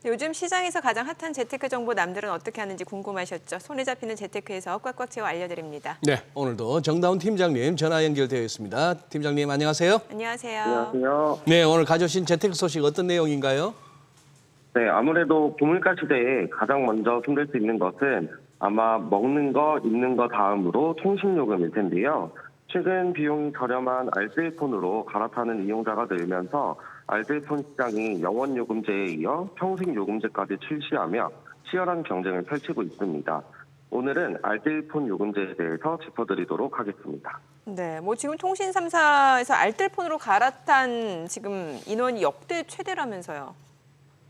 요즘 시장에서 가장 핫한 재테크 정보 남들은 어떻게 하는지 궁금하셨죠? 손에 잡히는 재테크에서 꽉꽉 채워 알려드립니다. 네, 오늘도 정다운 팀장님 전화 연결되어 있습니다. 팀장님 안녕하세요. 안녕하세요. 안녕하세요. 네, 오늘 가져오신 재테크 소식 어떤 내용인가요? 네, 아무래도 고물가 시대에 가장 먼저 손댈 수 있는 것은 아마 먹는 거, 입는 거 다음으로 통신요금일 텐데요. 최근 비용이 저렴한 알뜰폰으로 갈아타는 이용자가 늘면서 알뜰폰 시장이 영원요금제에 이어 평생요금제까지 출시하며 치열한 경쟁을 펼치고 있습니다. 오늘은 알뜰폰 요금제에 대해서 짚어드리도록 하겠습니다. 네, 지금 통신 3사에서 알뜰폰으로 갈아탄 지금 인원이 역대 최대라면서요.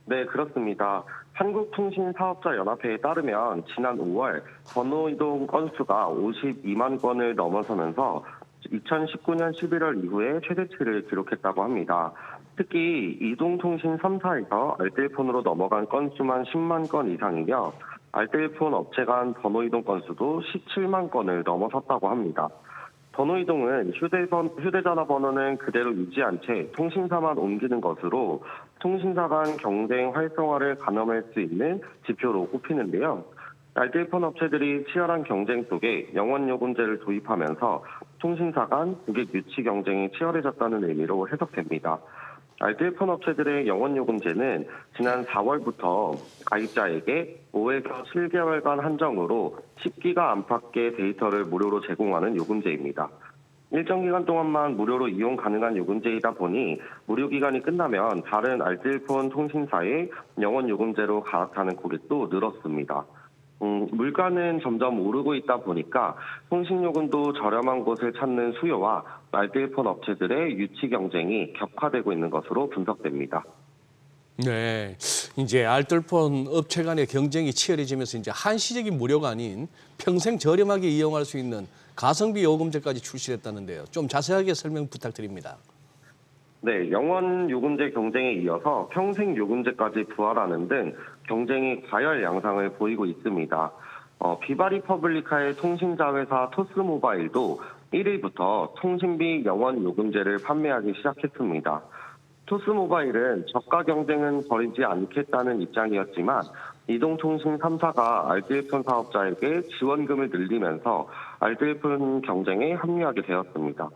네, 그렇습니다. 한국통신사업자연합회에 따르면 지난 5월 번호이동 건수가 52만 건을 넘어서면서 2019년 11월 이후에 최대치를 기록했다고 합니다. 특히 이동통신 3사에서 알뜰폰으로 넘어간 건수만 10만 건 이상이며 알뜰폰 업체 간 번호이동 건수도 17만 건을 넘어섰다고 합니다. 번호이동은 휴대전화 번호는 그대로 유지한 채 통신사만 옮기는 것으로 통신사 간 경쟁 활성화를 가늠할 수 있는 지표로 꼽히는데요. 알뜰폰 업체들이 치열한 경쟁 속에 영원요금제를 도입하면서 통신사 간 고객 유치 경쟁이 치열해졌다는 의미로 해석됩니다. 알뜰폰 업체들의 영원요금제는 지난 4월부터 가입자에게 5에서 7개월간 한정으로 10기가 안팎의 데이터를 무료로 제공하는 요금제입니다. 일정 기간 동안만 무료로 이용 가능한 요금제이다 보니 무료 기간이 끝나면 다른 알뜰폰 통신사의 영원요금제로 갈아타는 고객도 늘었습니다. 물가는 점점 오르고 있다 보니까 통신요금도 저렴한 곳을 찾는 수요와 알뜰폰 업체들의 유치 경쟁이 격화되고 있는 것으로 분석됩니다. 네, 이제 알뜰폰 업체 간의 경쟁이 치열해지면서 이제 한시적인 무료가 아닌 평생 저렴하게 이용할 수 있는 가성비 요금제까지 출시했다는데요. 좀 자세하게 설명 부탁드립니다. 네, 영원 요금제 경쟁에 이어서 평생 요금제까지 부활하는 등 경쟁이 과열 양상을 보이고 있습니다. 비바리퍼블리카의 통신자 회사 토스모바일도 1일부터 통신비 영원 요금제를 판매하기 시작했습니다. 토스모바일은 저가 경쟁은 벌이지 않겠다는 입장이었지만 이동통신 3사가 알뜰폰 사업자에게 지원금을 늘리면서 알뜰폰 경쟁에 합류하게 되었습니다.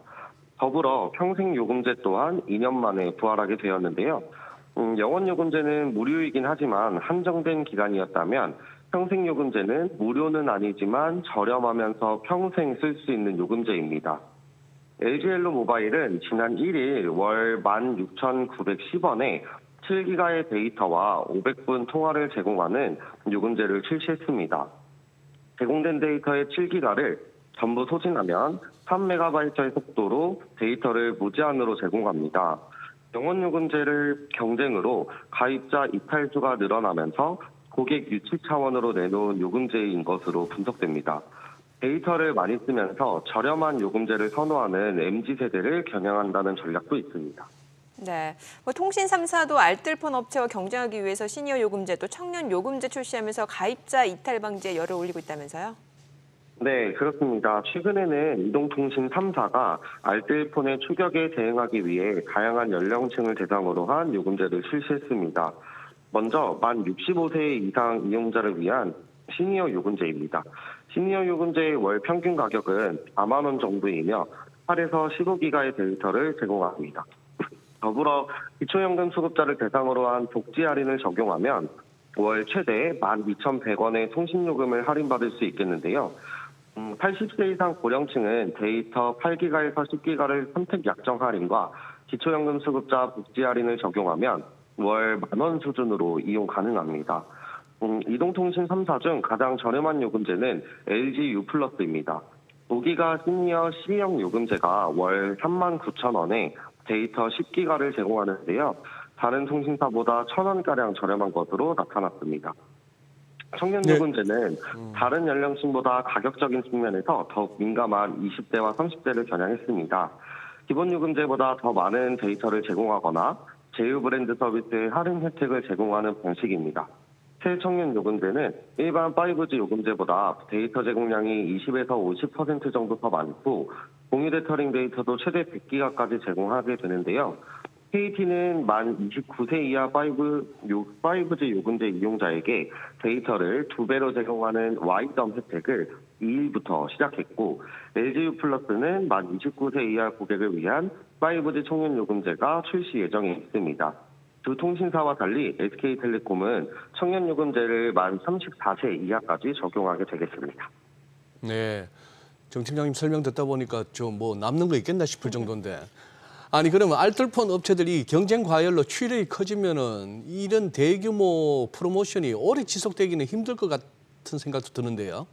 더불어 평생요금제 또한 2년 만에 부활하게 되었는데요. 영원요금제는 무료이긴 하지만 한정된 기간이었다면 평생요금제는 무료는 아니지만 저렴하면서 평생 쓸 수 있는 요금제입니다. LG엘로 모바일은 지난 1일 월 16,910원에 7기가의 데이터와 500분 통화를 제공하는 요금제를 출시했습니다. 제공된 데이터의 7기가를 전부 소진하면 3MB의 속도로 데이터를 무제한으로 제공합니다. 영원요금제를 경쟁으로 가입자 이탈수가 늘어나면서 고객 유치 차원으로 내놓은 요금제인 것으로 분석됩니다. 데이터를 많이 쓰면서 저렴한 요금제를 선호하는 MZ세대를 겨냥한다는 전략도 있습니다. 네, 통신 3사도 알뜰폰 업체와 경쟁하기 위해서 시니어 요금제 또 청년 요금제 출시하면서 가입자 이탈 방지에 열을 올리고 있다면서요? 네, 그렇습니다. 최근에는 이동통신 3사가 알뜰폰의 추격에 대응하기 위해 다양한 연령층을 대상으로 한 요금제를 출시했습니다. 먼저 만 65세 이상 이용자를 위한 시니어 요금제입니다. 시니어 요금제의 월 평균 가격은 4만 원 정도이며 8에서 15기가의 데이터를 제공합니다. 더불어 기초연금 수급자를 대상으로 한 복지 할인을 적용하면 월 최대 12,100원의 통신요금을 할인받을 수 있겠는데요. 80세 이상 고령층은 데이터 8기가에서 10기가를 선택 약정 할인과 기초연금 수급자 복지 할인을 적용하면 월 10,000원 수준으로 이용 가능합니다. 이동통신 3사 중 가장 저렴한 요금제는 LG U+입니다. 5기가 시니어 C형 요금제가 월 39,000원에 데이터 10기가를 제공하는데요. 다른 통신사보다 1,000원가량 저렴한 것으로 나타났습니다. 청년 요금제는 다른 연령층보다 가격적인 측면에서 더욱 민감한 20대와 30대를 겨냥했습니다. 기본 요금제보다 더 많은 데이터를 제공하거나 제휴 브랜드 서비스의 할인 혜택을 제공하는 방식입니다. 새 청년 요금제는 일반 5G 요금제보다 데이터 제공량이 20에서 50% 정도 더 많고 공유 데이터링 데이터도 최대 100기가까지 제공하게 되는데요. KT는 만 29세 이하 5G 요금제 이용자에게 데이터를 2배로 제공하는 Y점 혜택을 2일부터 시작했고, LG유플러스는 만 29세 이하 고객을 위한 5G 청년 요금제가 출시 예정에 있습니다. 두 통신사와 달리 SK텔레콤은 청년 요금제를 만 34세 이하까지 적용하게 되겠습니다. 네, 정 팀장님 설명 듣다 보니까 좀 뭐 남는 거 있겠나 싶을 정도인데. 아니 그러면 알뜰폰 업체들이 경쟁 과열로 출혈이 커지면은 이런 대규모 프로모션이 오래 지속되기는 힘들 것 같은 생각도 드는데요.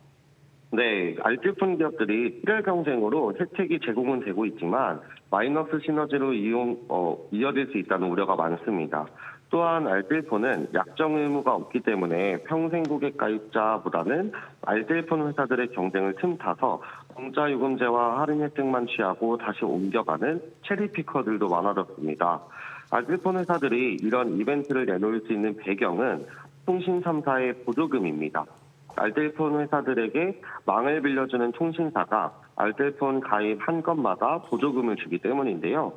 네, 알뜰폰 기업들이 출혈 경쟁으로 혜택이 제공은 되고 있지만 마이너스 시너지로 이어질 수 있다는 우려가 많습니다. 또한 알뜰폰은 약정 의무가 없기 때문에 평생 고객 가입자보다는 알뜰폰 회사들의 경쟁을 틈타서 공짜 요금제와 할인 혜택만 취하고 다시 옮겨가는 체리피커들도 많아졌습니다. 알뜰폰 회사들이 이런 이벤트를 내놓을 수 있는 배경은 통신 3사의 보조금입니다. 알뜰폰 회사들에게 망을 빌려주는 통신사가 알뜰폰 가입 한 건마다 보조금을 주기 때문인데요.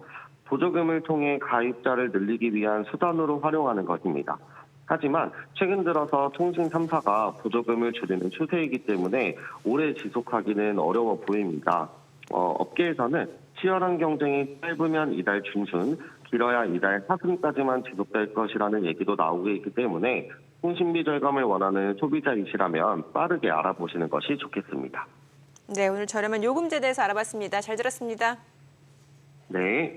보조금을 통해 가입자를 늘리기 위한 수단으로 활용하는 것입니다. 하지만 최근 들어서 통신 3사가 보조금을 줄이는 추세이기 때문에 오래 지속하기는 어려워 보입니다. 업계에서는 치열한 경쟁이 짧으면 이달 중순, 길어야 이달 하순까지만 지속될 것이라는 얘기도 나오고 있기 때문에 통신비 절감을 원하는 소비자이시라면 빠르게 알아보시는 것이 좋겠습니다. 네, 오늘 저렴한 요금제에 대해서 알아봤습니다. 잘 들었습니다. 네.